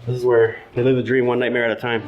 This is where they live the dream one nightmare at a time.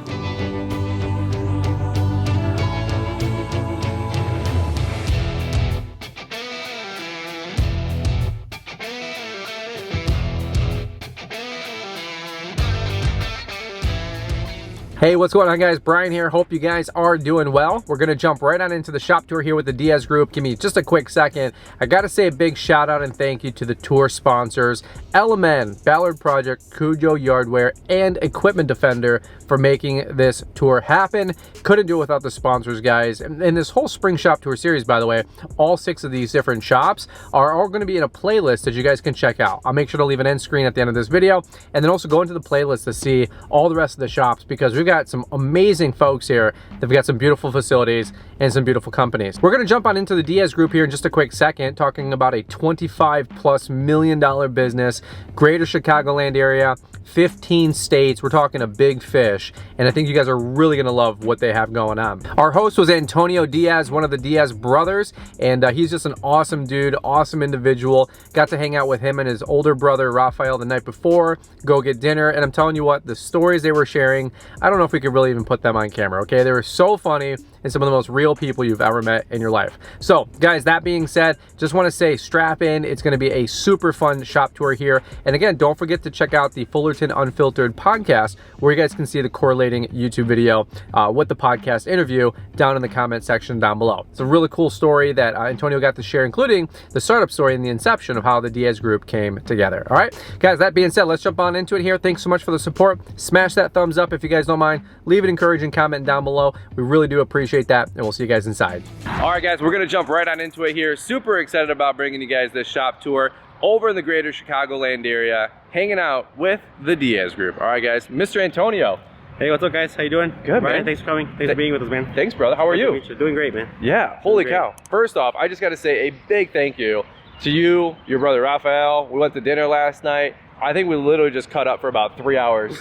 Hey, what's going on, guys? Brian here. Hope you guys are doing well. We're going to jump right on into the shop tour here with the Diaz Group. Give me just a quick second. I got to say a big shout out and thank you to the tour sponsors, LMN, Ballard Project, Cujo Yardware, and Equipment Defender for making this tour happen. Couldn't do it without the sponsors, guys. And this whole spring shop tour series, by the way, all 6 of these different shops are all going to be in a playlist that you guys can check out. I'll make sure to leave an end screen at the end of this video, and then also go into the playlist to see all the rest of the shops, because we've got some amazing folks here. They've got some beautiful facilities and some beautiful companies. We're going to jump on into the Diaz Group here in just a quick second, talking about a $25+ million business, greater Chicagoland area, 15 states. We're talking a big fish, and I think you guys are really going to love what they have going on. Our host was Antonio Diaz, one of the Diaz brothers, and he's just an awesome dude, awesome individual. Got to hang out with him and his older brother Rafael the night before, go get dinner, and I'm telling you what, the stories they were sharing, I don't know if we could really even put them on camera, okay? They were so funny and some of the most real people you've ever met in your life. So guys, that being said, just want to say strap in. It's going to be a super fun shop tour here. And again, don't forget to check out the Fullerton Unfiltered podcast, where you guys can see the correlating YouTube video with the podcast interview down in the comment section down below. It's a really cool story that Antonio got to share, including the startup story and the inception of how the Diaz Group came together. All right, guys, that being said, let's jump on into it here. Thanks so much for the support. Smash that thumbs up if you guys don't mind. Leave an encouraging comment down below. We really do appreciate that, and we'll see you guys inside. All right, guys, we're gonna jump right on into it here. Super excited about bringing you guys this shop tour over in the greater Chicagoland area, hanging out with the Diaz Group. All right, guys, Mr. Antonio. Hey, what's up, guys? How you doing? Good, Brian, man. Thanks for coming. Thanks for being with us, man. Thanks, brother. How are you? Doing great, man. Yeah, holy cow. First off, I just got to say a big thank you to you, your brother Rafael. We went to dinner last night. I think we literally just cut up for about 3 hours,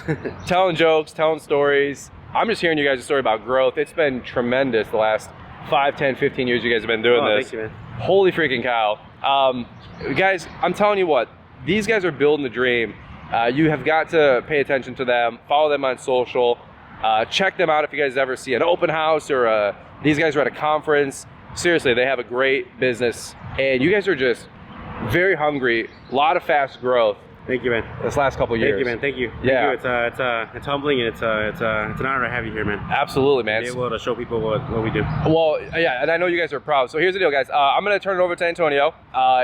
telling jokes, telling stories. I'm just hearing you guys' story about growth. It's been tremendous the last 5, 10, 15 years you guys have been doing this. Thank you, man. Holy freaking cow. Guys, I'm telling you what, these guys are building the dream. You have got to pay attention to them, follow them on social, check them out if you guys ever see an open house or these guys are at a conference. Seriously, they have a great business, and you guys are just very hungry, a lot of fast growth. Thank you, man. This last couple of years. Thank you, man. Thank you. Yeah. Thank you. It's humbling, and it's an honor to have you here, man. Absolutely, man. Be able to show people what we do. Well, yeah, and I know you guys are proud. So here's the deal, guys. I'm going to turn it over to Antonio.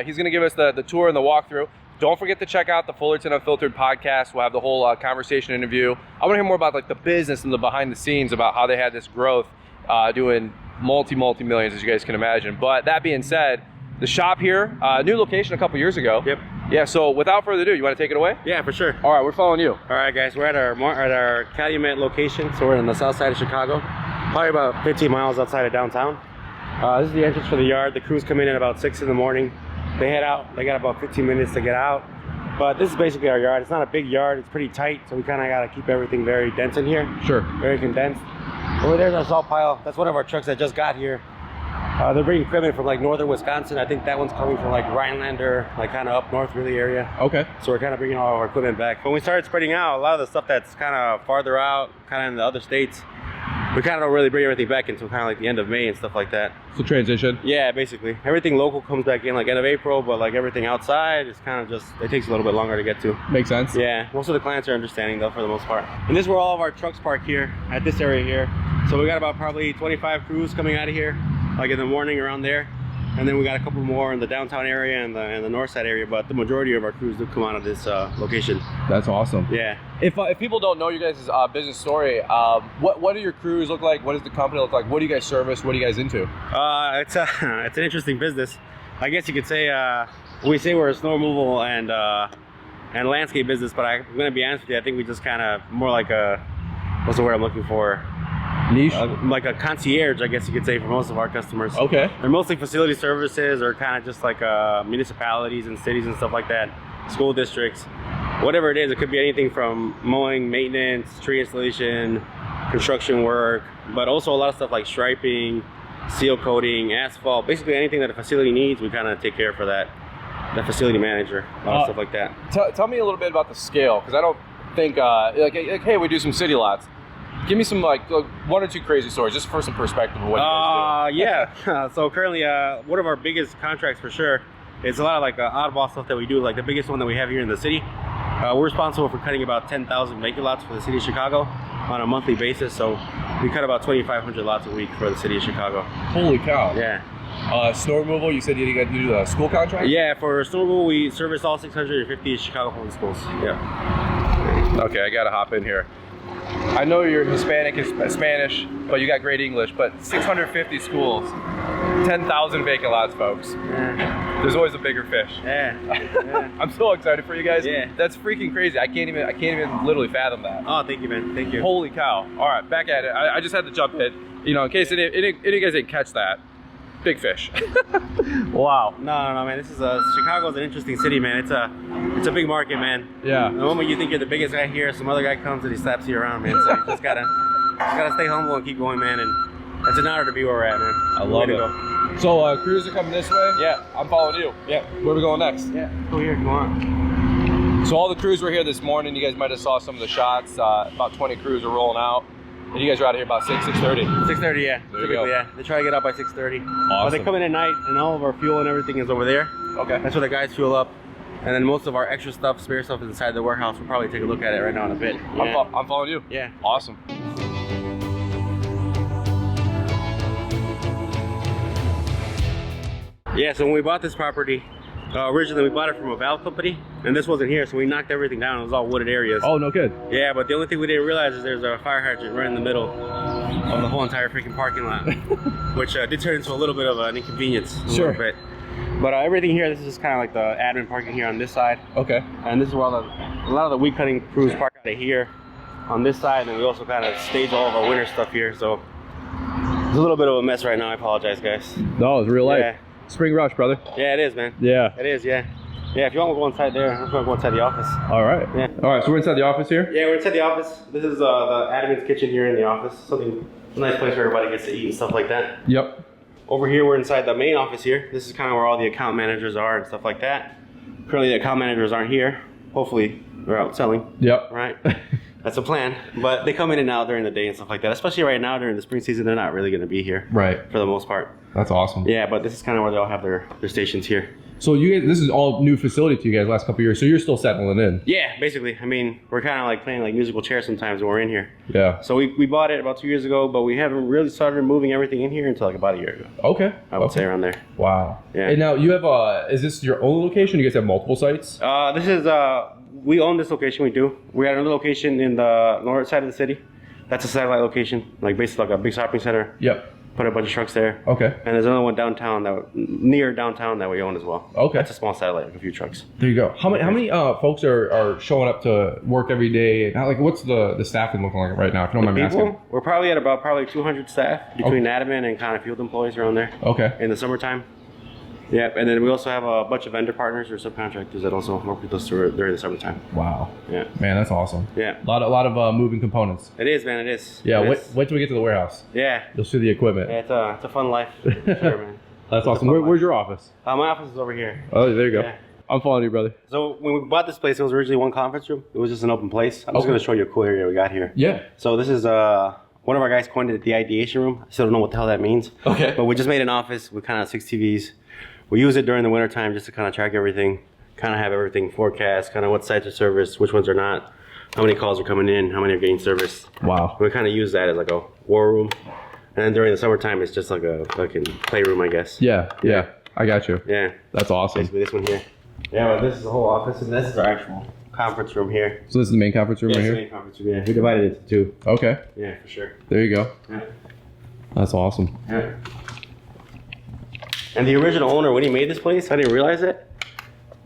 He's going to give us the tour and the walkthrough. Don't forget to check out the Fullerton Unfiltered podcast. We'll have the whole conversation interview. I want to hear more about like the business and the behind the scenes about how they had this growth, doing multi-millions, as you guys can imagine. But that being said, the shop here, new location a couple years ago. Yep. Yeah, so without further ado, you want to take it away? Yeah, for sure. All right, we're following you. All right, guys, we're at our Calumet location, so we're in the south side of Chicago, probably about 15 miles outside of downtown. This is the entrance for the yard. The crews come in at about 6 in the morning. They head out. They got about 15 minutes to get out. But this is basically our yard. It's not a big yard. It's pretty tight, so we kind of got to keep everything very dense in here. Sure. Very condensed. Over there's our salt pile. That's one of our trucks that just got here. They're bringing equipment from like northern Wisconsin. I think that one's coming from like Rhinelander, like kind of up north really area. Okay. So we're kind of bringing all our equipment back. When we started spreading out, a lot of the stuff that's kind of farther out, kind of in the other states, we kind of don't really bring everything back until kind of like the end of May and stuff like that. So transition. Yeah, basically. Everything local comes back in like end of April, but like everything outside is kind of just, it takes a little bit longer to get to. Makes sense. Yeah, most of the clients are understanding though for the most part. And this is where all of our trucks park here at this area here. So we got about probably 25 crews coming out of here, like in the morning around there. And then we got a couple more in the downtown area and the north side area, but the majority of our crews do come out of this location. That's awesome. Yeah. If people don't know you guys' business story, what do your crews look like? What does the company look like? What do you guys service? What are you guys into? It's an interesting business. I guess you could say we say we're a snow removal and landscape business, but I'm going to be honest with you, I think we just kind of more like a, what's the word I'm looking for? Niche? Like a concierge, I guess you could say, for most of our customers. Okay. They're mostly facility services or kind of just like municipalities and cities and stuff like that, school districts, whatever it is. It could be anything from mowing, maintenance, tree installation, construction work, but also a lot of stuff like striping, seal coating, asphalt, basically anything that a facility needs, we kind of take care for that. The facility manager, a lot of stuff like that. Tell me a little bit about the scale, because think like, hey, we do some city lots. Give me some like 1 or 2 crazy stories, just for some perspective of what you guys do. Yeah. So currently, one of our biggest contracts for sure is a lot of like oddball stuff that we do. Like the biggest one that we have here in the city, we're responsible for cutting about 10,000 vacant lots for the city of Chicago on a monthly basis. So we cut about 2,500 lots a week for the city of Chicago. Holy cow! Yeah. Snow removal, you said you do a school contract? Yeah, for snow removal, we service all 650 Chicago public schools. Yeah. Okay, I gotta hop in here. I know you're Hispanic, Spanish, but you got great English, but 650 schools, 10,000 vacant lots, folks. Yeah. There's always a bigger fish. Yeah. Yeah. I'm so excited for you guys. Yeah. That's freaking crazy. I can't even literally fathom that. Oh, thank you, man. Thank you. Holy cow. All right, back at it. I just had to jump in, you know, in case any of you guys didn't catch that. Big fish. Wow. No, man. This is Chicago's an interesting city, man. It's a big market, man. Yeah. The moment you think you're the biggest guy here, some other guy comes and he slaps you around, man. So you just gotta stay humble and keep going, man. And it's an honor to be where we're at, man. I love it. So crews are coming this way. Yeah. I'm following you. Yeah. Where are we going next? Yeah. Go here. Go on. So all the crews were here this morning. You guys might have saw some of the shots. About 20 crews are rolling out. And you guys are out here about 6:30. 6:30, yeah. There you Typically, go. yeah. They try to get out by 6:30. Awesome. But they come in at night, and all of our fuel and everything is over there. Okay. That's where the guys fuel up. And then most of our extra stuff, spare stuff, is inside the warehouse. We'll probably take a look at it right now in a bit. Yeah. I'm following you. Yeah. Awesome. Yeah, so when we bought this property, originally we bought it from a valve company, and this wasn't here, so we knocked everything down. It was all wooded areas. Oh, no good. Yeah, but the only thing we didn't realize is there's a fire hydrant right in the middle of the whole entire freaking parking lot, which did turn into a little bit of an inconvenience. Sure. A little bit. But everything here, this is kind of like the admin parking here on this side. Okay. And this is where a lot of the weed cutting crews park out of here on this side, and we also kind of stage all of our winter stuff here. So it's a little bit of a mess right now. I apologize, guys. No, it's real life. Yeah. Spring rush, brother. Yeah, it is, man. Yeah. It is, yeah. Yeah, if you want to go inside there, I'm going to go inside the office. All right. Yeah. All right, so we're inside the office here? Yeah, we're inside the office. This is the admin's kitchen here in the office. A nice place where everybody gets to eat and stuff like that. Yep. Over here, we're inside the main office here. This is kind of where all the account managers are and stuff like that. Currently, the account managers aren't here. Hopefully, they're out selling. Yep. Right? That's a plan. But they come in and out during the day and stuff like that. Especially right now during the spring season, they're not really going to be here. Right. For the most part. That's awesome. Yeah, but this is kind of where they all have their stations here. So you guys, this is all new facility to you guys last couple of years, so you're still settling in. Yeah, basically. I mean, we're kind of like playing like musical chairs sometimes when we're in here. Yeah. So we bought it about 2 years ago, but we haven't really started moving everything in here until like about a year ago. Okay. I would say around there. Wow. Yeah. And now you have is this your own location? You guys have multiple sites? This is we own this location. We do. We had another location in the north side of the city. That's a satellite location, like basically like a big shopping center. Yep. Put a bunch of trucks there. Okay. And there's another one downtown near downtown that we own as well. Okay. That's a small satellite, like a few trucks. There you go. How many folks are showing up to work every day? Like, what's the staffing looking like right now? If you don't mind me asking. We're probably at about 200 staff between admin and kind of field employees around there. Okay. In the summertime. Yep, and then we also have a bunch of vendor partners or subcontractors that also work with us during the summertime. Wow. Yeah. Man, that's awesome. Yeah. A lot of moving components. It is, man. It is. Yeah. It Wait is. till we get to the warehouse. Yeah. You'll see the equipment. Yeah, it's a fun life. For sure, man. That's awesome. Where's your office? My office is over here. Oh, there you go. Yeah. I'm following you, brother. So when we bought this place, it was originally one conference room. It was just an open place. I'm just going to show you a cool area we got here. Yeah. So this is one of our guys coined it the ideation room. I still don't know what the hell that means. Okay. But we just made an office with kind of 6 TVs. We use it during the winter time just to kind of track everything, kind of have everything forecast, kind of what sites are serviced, which ones are not, how many calls are coming in, how many are getting serviced. Wow. We kind of use that as like a war room. And then during the summertime, it's just like a fucking playroom, I guess. Yeah. I got you. Yeah. That's awesome. Basically this one here. Yeah, but this is the whole office, and this is our actual conference room here. So this is the main conference room right This is here? the main conference room, yeah. We divided it into two. Okay. Yeah, for sure. There you go. Yeah. That's awesome. Yeah. And the original owner, when he made this place, I didn't realize it.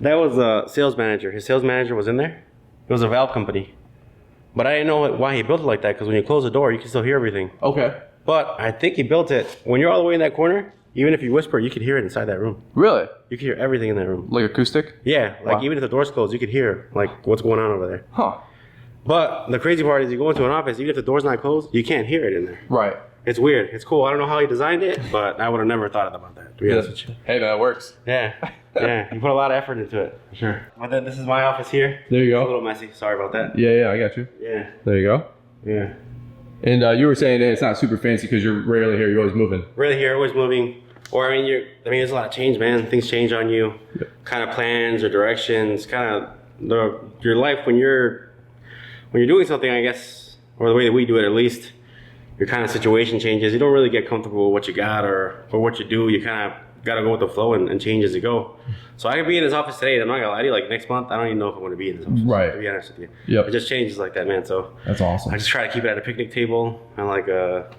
That was the sales manager. His sales manager was in there. It was a valve company. But I didn't know why he built it like that, because when you close the door, you can still hear everything. Okay. But I think he built it, when you're all the way in that corner, even if you whisper, you could hear it inside that room. Really? You could hear everything in that room. Like acoustic? Yeah, like Wow. even if the door's closed, you could hear like what's going on over there. Huh. But the crazy part is you go into an office, even if the door's not closed, you can't hear it in there. Right. It's weird. It's cool. I don't know how he designed it, but I would have never thought about that, to be honest with you. Hey, man, it works. Yeah. Yeah, you put a lot of effort into it, for sure. But then this is my office here. There you go. It's a little messy. Sorry about that. Yeah, I got you. Yeah. There you go. Yeah. And you were saying that it's not super fancy because you're rarely here. You're always moving. Really here, always moving. Or there's a lot of change, man. Things change on you. Yep. Kind of plans or directions. Kind of your life when you're doing something, I guess, or the way that we do it at least. Your kind of situation changes. You don't really get comfortable with what you got or what you do. You kind of got to go with the flow and change as you go. So I could be in this office today, and I'm not gonna lie to you, like next month, I don't even know if I want to be in this office. Right. To be honest with you. Yep. It just changes like that, man. So that's awesome. I just try to keep it at a picnic table and like a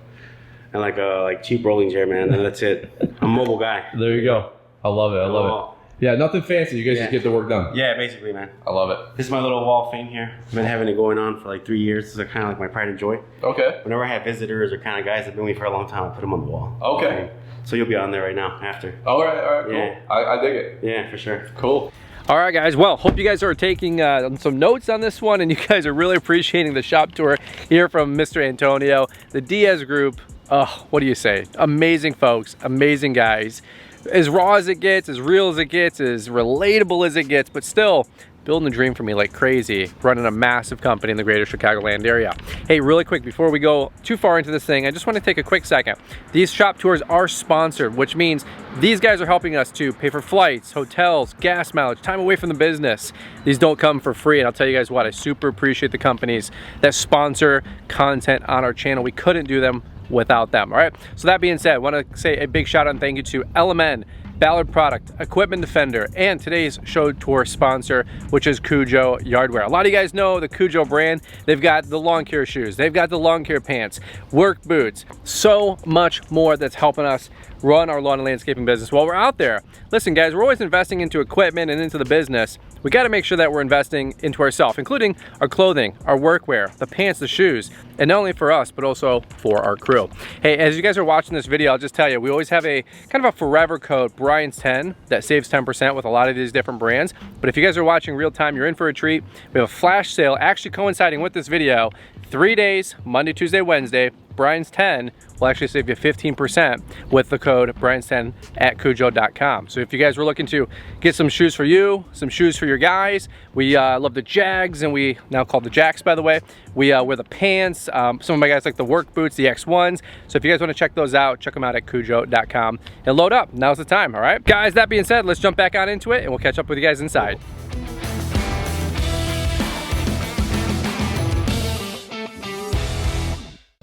cheap rolling chair, man, and that's it. I'm a mobile guy. There you go. I love it. I love it. Yeah, nothing fancy. You guys just get the work done. Yeah, basically, man. I love it. This is my little wall thing here. I've been having it going on for like 3 years. This is kind of like my pride and joy. Okay. Whenever I have visitors or kind of guys that have been with me for a long time, I put them on the wall. Okay. So you'll be on there right now after. All right, cool. Yeah. I dig it. Yeah, for sure. Cool. All right, guys. Well, hope you guys are taking some notes on this one, and you guys are really appreciating the shop tour here from Mr. Antonio. The Diaz Group, oh, what do you say? Amazing folks, amazing guys. As raw as it gets, as real as it gets, as relatable as it gets, but still building the dream for me like crazy, running a massive company in the greater Chicagoland area. Hey, really quick, before we go too far into this thing, I just want to take a quick second. These shop tours are sponsored, which means these guys are helping us to pay for flights, hotels, gas mileage, time away from the business. These don't come for free, and I'll tell you guys what, I super appreciate the companies that sponsor content on our channel. We couldn't do them without them. All right, so that being said, I want to say a big shout out and thank you to LMN, Ballard Product, Equipment Defender, and today's show tour sponsor, which is Cujo Yardwear. A lot of you guys know the Cujo brand. They've got the lawn care shoes, they've got the lawn care pants, work boots, so much more that's helping us run our lawn and landscaping business while we're out there. Listen guys, we're always investing into equipment and into the business. We got to make sure that we're investing into ourselves, including our clothing, our workwear, the pants, the shoes, and not only for us, but also for our crew. Hey, as you guys are watching this video, I'll just tell you, we always have a kind of a forever code, Brian's 10, that saves 10% with a lot of these different brands. But if you guys are watching real time, you're in for a treat. We have a flash sale actually coinciding with this video, 3 days, Monday, Tuesday, Wednesday. Brian's 10 will actually save you 15% with the code Brian's10 at Cujo.com. So if you guys were looking to get some shoes for you, some shoes for your guys, we love the Jags, and we now call the Jacks, by the way. We wear the pants. Some of my guys like the work boots, the X1s. So if you guys want to check those out, check them out at Cujo.com and load up. Now's the time, all right? Guys, that being said, let's jump back on into it and we'll catch up with you guys inside.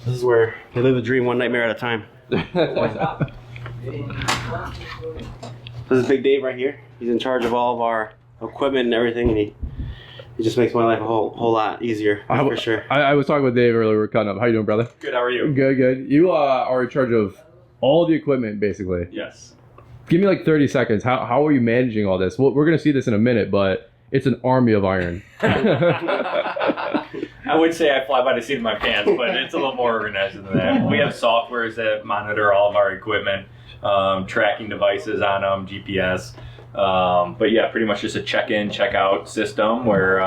This is where they live the dream one nightmare at a time. This is Big Dave right here. He's in charge of all of our equipment and everything, and he just makes my life a whole lot easier, for sure. I was talking with Dave earlier. We were cutting up. How you doing, brother? Good, how are you? Good. You are in charge of all the equipment, basically. Yes. Give me like 30 seconds. How are you managing all this? Well, we're going to see this in a minute, but it's an army of iron. I would say I fly by the seat of my pants, but it's a little more organized than that. We have softwares that monitor all of our equipment, tracking devices on them, GPS. But yeah, pretty much just a check-in, check-out system where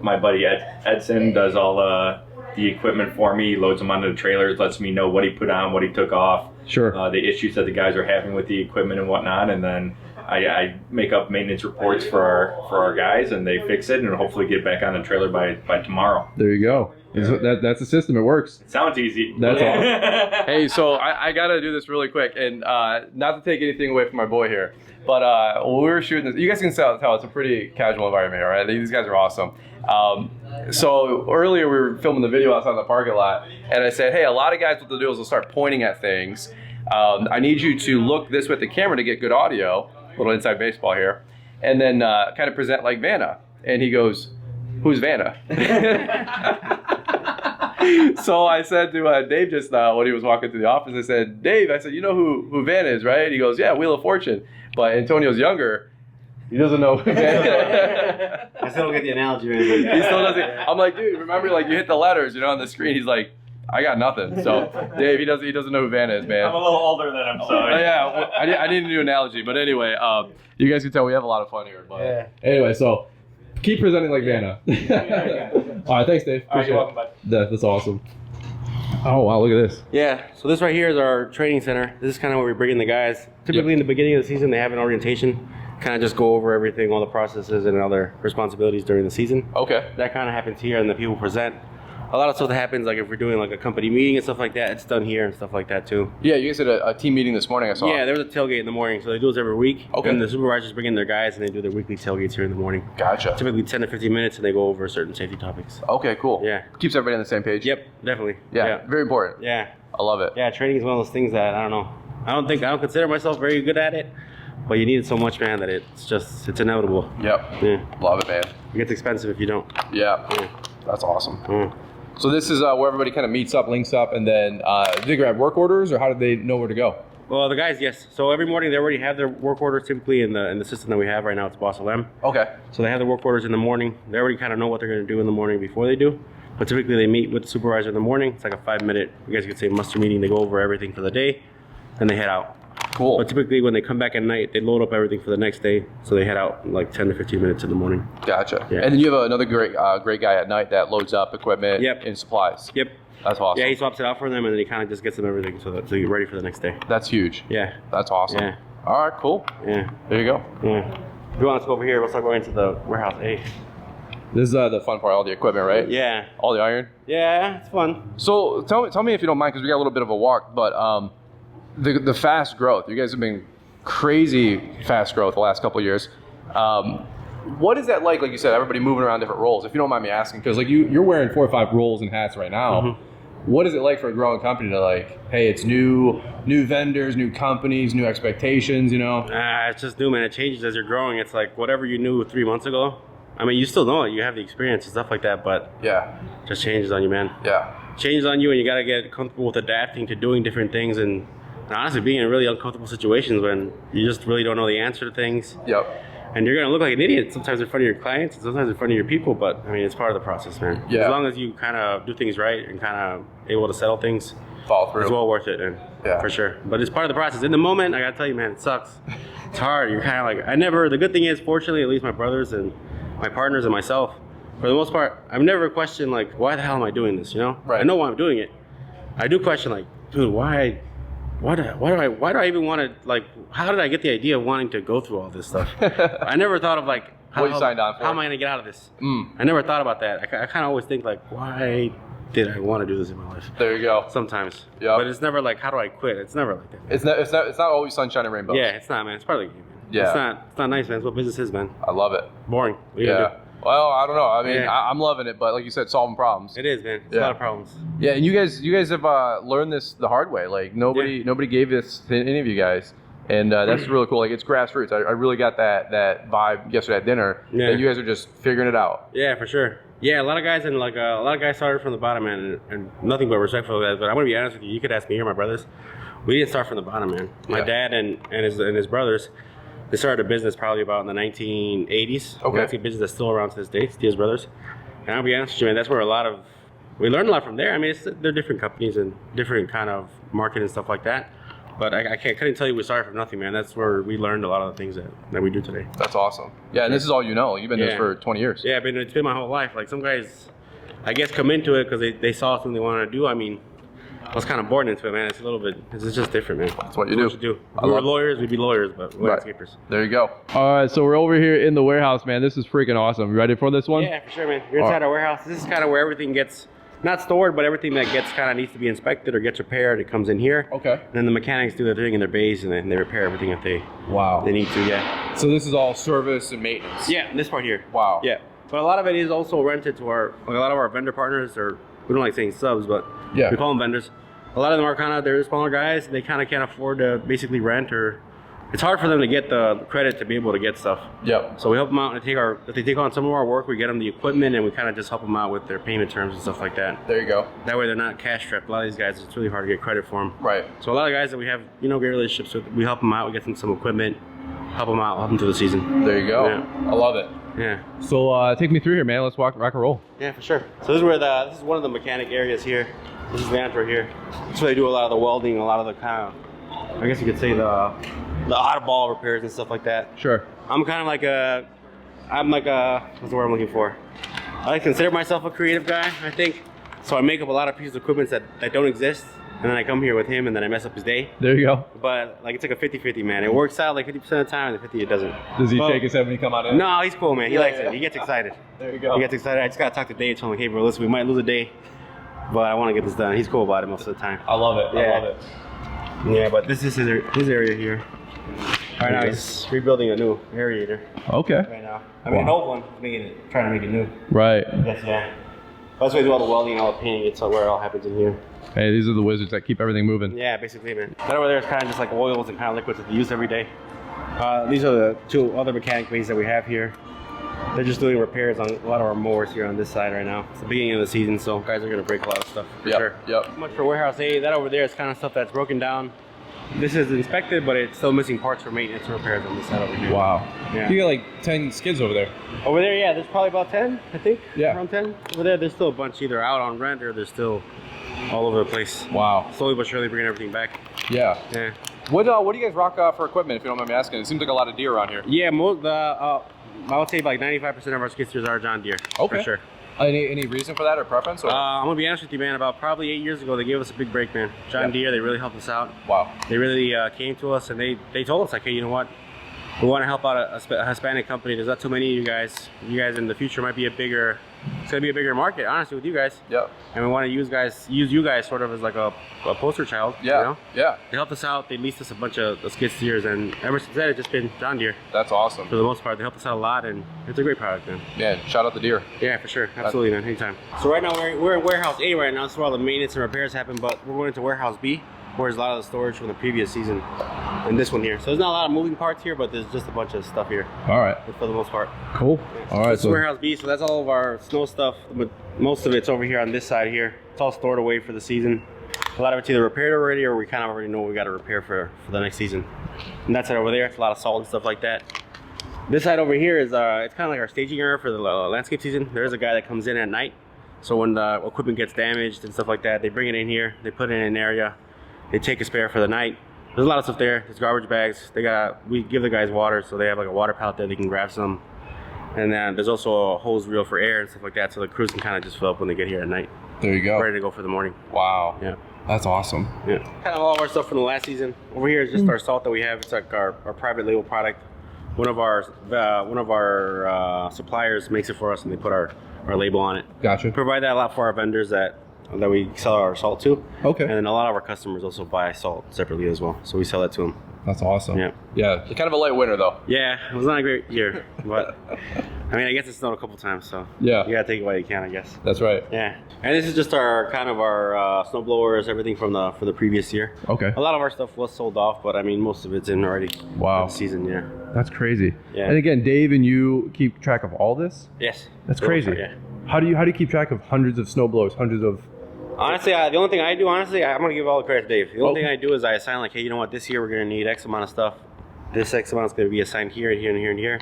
my buddy Edson does all the equipment for me, loads them onto the trailers, lets me know what he put on, what he took off, sure, the issues that the guys are having with the equipment and whatnot, and then I make up maintenance reports for our guys, and they fix it and hopefully get back on the trailer by tomorrow. There you go. Yeah. That's the system. It works. It sounds easy. That's awesome. Hey, so I got to do this really quick, and not to take anything away from my boy here, but when we were shooting this, you guys can tell it's a pretty casual environment here, right? These guys are awesome. So earlier we were filming the video outside the parking lot, and I said, hey, a lot of guys what they'll do is they'll start pointing at things. I need you to look this way at the camera to get good audio. Little inside baseball here, and then kind of present like Vanna. And he goes, who's Vanna? So I said to Dave just now when he was walking through the office, I said, Dave, I said, you know who Vanna is, right? He goes, yeah, Wheel of Fortune. But Antonio's younger. He doesn't know who Vanna is. I still don't get the analogy, man. He still doesn't. I'm like, dude, remember, like, you hit the letters, on the screen. He's like, I got nothing. So Dave, he doesn't know who Vanna is, man. I'm a little older than him, so yeah. Well, I didn't do an analogy, but anyway, you guys can tell we have a lot of fun here. But yeah. Anyway, so keep presenting like Vanna. All right, thanks, Dave. Appreciate welcome, bud. That's awesome. Oh wow, look at this. Yeah, so this right here is our training center. This is kind of where we bring in the guys. Typically in the beginning of the season, they have an orientation. kind of just go over everything, all the processes and other responsibilities during the season. Okay. That kind of happens here, and the people present. A lot of stuff that happens, like if we're doing like a company meeting and stuff like that, it's done here and stuff like that too. Yeah, you guys had a team meeting this morning, I saw. Yeah, there was a tailgate in the morning, so they do this every week. Okay. And the supervisors bring in their guys, and they do their weekly tailgates here in the morning. Gotcha. Typically 10 to 15 minutes, and they go over certain safety topics. Okay, cool. Yeah. Keeps everybody on the same page. Yep, definitely. Yeah, very important. Yeah. I love it. Yeah, training is one of those things that, I don't know. I don't consider myself very good at it, but you need it so much, man, that it's inevitable. Yep. Yeah. Love it, man. It gets expensive if you don't. Yeah. Yeah. That's awesome. Mm. So this is where everybody kind of meets up, links up, and then do they grab work orders, or how do they know where to go? Well, the guys, yes. So every morning they already have their work orders typically in the system that we have right now. It's Boss LM. Okay. So they have their work orders in the morning. They already kind of know what they're going to do in the morning before they do. But typically they meet with the supervisor in the morning. It's like a 5-minute, you guys could say, muster meeting. They go over everything for the day, and they head out. Cool. But typically when they come back at night, they load up everything for the next day. So they head out in like 10 to 15 minutes in the morning. Gotcha. Yeah. And then you have another great guy at night that loads up equipment Yep. and supplies. Yep. That's awesome. Yeah, he swaps it out for them, and then he kind of just gets them everything so they get ready for the next day. That's huge. Yeah. That's awesome. Yeah. All right, cool. Yeah. There you go. Yeah. If you want us to go over here, we'll start going into the warehouse A. This is the fun part, all the equipment, right? Yeah. All the iron. Yeah, it's fun. So tell me if you don't mind, because we got a little bit of a walk, but the fast growth. You guys have been crazy fast growth the last couple of years. What is that like? Like you said, everybody moving around different roles. If you don't mind me asking, because like you're wearing 4 or 5 roles and hats right now. Mm-hmm. What is it like for a growing company to like, hey, it's new vendors, new companies, new expectations, you know? It's just new, man. It changes as you're growing. It's like whatever you knew 3 months ago. I mean, you still know it. You have the experience and stuff like that, but yeah, it just changes on you, man. Yeah. Changes on you, and you got to get comfortable with adapting to doing different things and honestly being in really uncomfortable situations when you just really don't know the answer to things. Yep. And you're going to look like an idiot sometimes in front of your clients and sometimes in front of your people, but I mean, it's part of the process, man. Yeah. As long as you kind of do things right and kind of able to settle things, follow through. It's well worth it, and yeah, for sure. But it's part of the process. In the moment, I got to tell you, man, it sucks. It's hard. You're kind of like, the good thing is, fortunately, at least my brothers and my partners and myself, for the most part, I've never questioned, like, why the hell am I doing this, you know? Right. I know why I'm doing it. I do question, like, dude, why do I even want to, like, how did I get the idea of wanting to go through all this stuff? I never thought of, like, how am I going to get out of this? I never thought about that. I kind of always think, like, why did I want to do this in my life? There you go. Sometimes. Yeah. But it's never like, how do I quit? It's never like that. It's not always sunshine and rainbows. Yeah, it's not, man. It's part of the game, man. Yeah. It's not nice, man. It's what business is, man. I love it. Boring. Yeah. Well, I don't know. I mean, I'm loving it, but like you said, solving problems. It is, man. It's a lot of problems. Yeah, and you guys have learned this the hard way. Like nobody gave this to any of you guys, and that's really cool. Like it's grassroots. I really got that vibe yesterday at dinner. Yeah. That you guys are just figuring it out. Yeah, for sure. Yeah, a lot of guys started from the bottom, man, and nothing but respectful of that. But I'm gonna be honest with you. You could ask me or my brothers. We didn't start from the bottom, man. My dad and his brothers. They started a business probably about in the 1980s. Okay. That's a business that's still around to this day. It's Diaz Brothers. And I'll be honest with you, man, that's where we learned a lot from there. I mean, they're different companies and different kind of market and stuff like that. But I couldn't tell you we started from nothing, man. That's where we learned a lot of the things that we do today. That's awesome. Yeah, and this is all you know. You've been doing this for 20 years. Yeah, it's been my whole life. Like some guys, I guess, come into it because they saw something they wanted to do. I mean, I was kind of born into it, man. It's just different, man. That's what you do. If we were lawyers, we'd be lawyers, but we're landscapers. There you go. All right, so we're over here in the warehouse, man. This is freaking awesome. You ready for this one? Yeah, for sure, man. You're inside our warehouse. This is kind of where everything gets, not stored, but everything that gets kind of needs to be inspected or gets repaired, it comes in here. Okay. And then the mechanics do their thing in their bays, and then they repair everything if they need to, yeah. So this is all service and maintenance? Yeah, this part here. Wow. Yeah. But a lot of it is also rented to a lot of our vendor partners, or we don't like saying subs, but we call them vendors. A lot of them are they're smaller guys, and they kind of can't afford to basically rent, or it's hard for them to get the credit to be able to get stuff. Yep. So we help them out, and if they take on some of our work, we get them the equipment, and we kind of just help them out with their payment terms and stuff like that. There you go. That way they're not cash strapped. A lot of these guys, it's really hard to get credit for them. Right. So a lot of guys that we have, great relationships with, we help them out, we get them some equipment, help them out, help them through the season. There you go. Yeah. I love it. Yeah. So take me through here, man. Let's rock and roll. Yeah, for sure. So this is one of the mechanic areas here. This is the right here. That's where they do a lot of the welding, a lot of the kind of, I guess you could say the oddball repairs and stuff like that. Sure. I'm kind of like what's the word I'm looking for? I consider myself a creative guy, I think. So I make up a lot of pieces of equipment that don't exist, and then I come here with him, and then I mess up his day. There you go. But like it's like a 50-50, man. It works out like 50% of the time, and the 50 it doesn't. Does he shake his head when you come out in? No, he's cool, man. He likes it. He gets excited. There you go. He gets excited. I just gotta talk to Dave, tell him, hey, bro, listen, we might lose a day, but I want to get this done. He's cool about it most of the time. I love it. Yeah. I love it. Yeah, but this is his area here. Right now he's rebuilding a new aerator. Okay. Right now, I mean, an old one, trying to make it new. Right. Yes, yeah. That's why I do all the welding and all the painting. It's where it all happens in here. Hey, these are the wizards that keep everything moving. Yeah, basically, man. That over there is kind of just like oils and kind of liquids that they use every day. These are the 2 other mechanic bays that we have here. They're just doing repairs on a lot of our mowers here on this side right now. It's the beginning of the season, so guys are gonna break a lot of stuff for sure. Yep. Much for warehouse A. That over there is kind of stuff that's broken down. This is inspected, but it's still missing parts for maintenance and repairs on this side over here. Wow. Yeah. You got like 10 skids over there. Over there, yeah, there's probably about 10, I think. Yeah. Around 10. Over there, there's still a bunch either out on rent or they're still all over the place. Wow. Slowly but surely bringing everything back. Yeah. Yeah. What do you guys rock for equipment, if you don't mind me asking? It seems like a lot of deer around here. Yeah, I would say like 95% of our skid steers are John Deere. Okay. For sure. Any reason for that or preference? Or? I'm gonna be honest with you, man. About probably 8 years ago, they gave us a big break, man. John Deere, they really helped us out. Wow. They really came to us and they told us like, hey, you know what? We want to help out a Hispanic company. There's not too many of you guys. You guys in the future might be it's gonna be a bigger market, honestly, with you guys. Yep. And we want to use you guys sort of as like a poster child. Yeah. You know? Yeah. They helped us out. They leased us a bunch of skid steers, and ever since then, it's just been John Deere. That's awesome. For the most part, they helped us out a lot, and it's a great product, man. Yeah. Shout out the deer. Yeah, for sure. Absolutely, man. Anytime. So right now, we're in warehouse A right now. This is where all the maintenance and repairs happen, but we're going to warehouse B, where there's a lot of the storage from the previous season, and this one here. So there's not a lot of moving parts here, but there's just a bunch of stuff here. All right. For the most part. Cool. All right. This is warehouse B, so that's all of our snow stuff, but most of it's over here on this side here. It's all stored away for the season. A lot of it's either repaired already, or we kind of already know what we got to repair for the next season. And that's it over there. It's a lot of salt and stuff like that. This side over here is it's kind of like our staging area for the landscape season. There's a guy that comes in at night, so when the equipment gets damaged and stuff like that, they bring it in here. They put it in an area. They take a spare for the night. There's a lot of stuff there. There's garbage bags. We give the guys water, so they have like a water pallet there. They can grab some. And then there's also a hose reel for air and stuff like that, so the crews can kind of just fill up when they get here at night. There you go. Ready to go for the morning. Wow. Yeah. That's awesome. Yeah. Kind of all of our stuff from the last season. Over here is just our salt that we have. It's like our private label product. One of our suppliers makes it for us, and they put our label on it. Gotcha. We provide that a lot for our vendors that we sell our salt to. Okay. And then a lot of our customers also buy salt separately as well, so we sell that to them. That's awesome. Yeah. Yeah. Kind of a light winter though. Yeah, it was not a great year, but I mean, I guess it snowed a couple times, so yeah, you gotta take it while you can, I guess. That's right. Yeah. And this is just our snow blowers, everything for the previous year. Okay. A lot of our stuff was sold off, but I mean, most of it's in already. Wow. This season, yeah. That's crazy. Yeah. And again, Dave and you keep track of all this? Yes. That's crazy. Yeah. How do you keep track of hundreds of snowblowers, hundreds of? Honestly, the only thing I do, I'm gonna give all the credit to Dave. The only thing I do is I assign like, hey, you know what? This year we're gonna need X amount of stuff. This X amount is gonna be assigned here and here and here and here.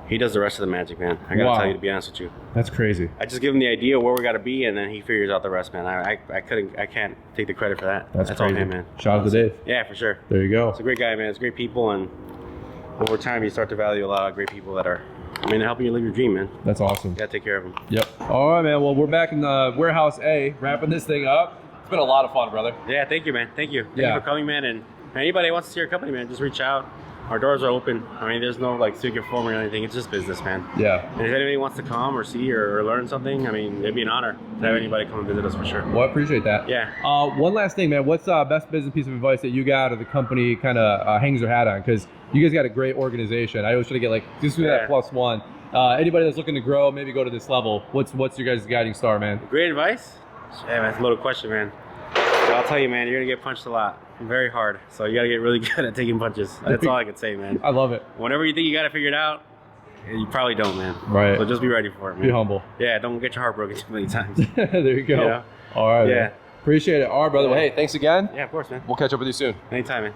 He does the rest of the magic, man. I gotta tell you, to be honest with you. That's crazy. I just give him the idea of where we gotta be, and then he figures out the rest, man. I can't take the credit for that. That's all crazy. him, man. Shout out to Dave. Yeah, for sure. There you go. He's a great guy, man. It's great people, and over time you start to value a lot of great people that are, helping you live your dream, man. That's awesome. You gotta take care of them. Yep. All right, man. Well, we're back in warehouse A, wrapping this thing up. It's been a lot of fun, brother. Yeah, thank you, man. Thank you. Thank Yeah. you for coming, man. And anybody who wants to see our company, man, just reach out. Our doors are open. There's no like secret form or anything. It's just business, man. Yeah. And if anybody wants to come or see or learn something, it'd be an honor to have anybody come and visit us for sure. Well, I appreciate that. Yeah. One last thing, man. What's the best business piece of advice that you got or the company kind of hangs their hat on? Because you guys got a great organization. I always try to get just do that +1. Anybody that's looking to grow, maybe go to this level. What's your guys' guiding star, man? Great advice? Yeah, man, it's a loaded question, man. So I'll tell you, man, you're gonna get punched a lot, very hard. So you gotta get really good at taking punches. That's all I can say, man. I love it. Whenever you think you got it figured out, you probably don't, man. Right. So just be ready for it, man. Be humble. Yeah, don't get your heart broken too many times. There you go. You know? All right. Yeah. Man. Appreciate it. All right, brother. Well, hey, thanks again. Yeah, of course, man. We'll catch up with you soon. Anytime, man.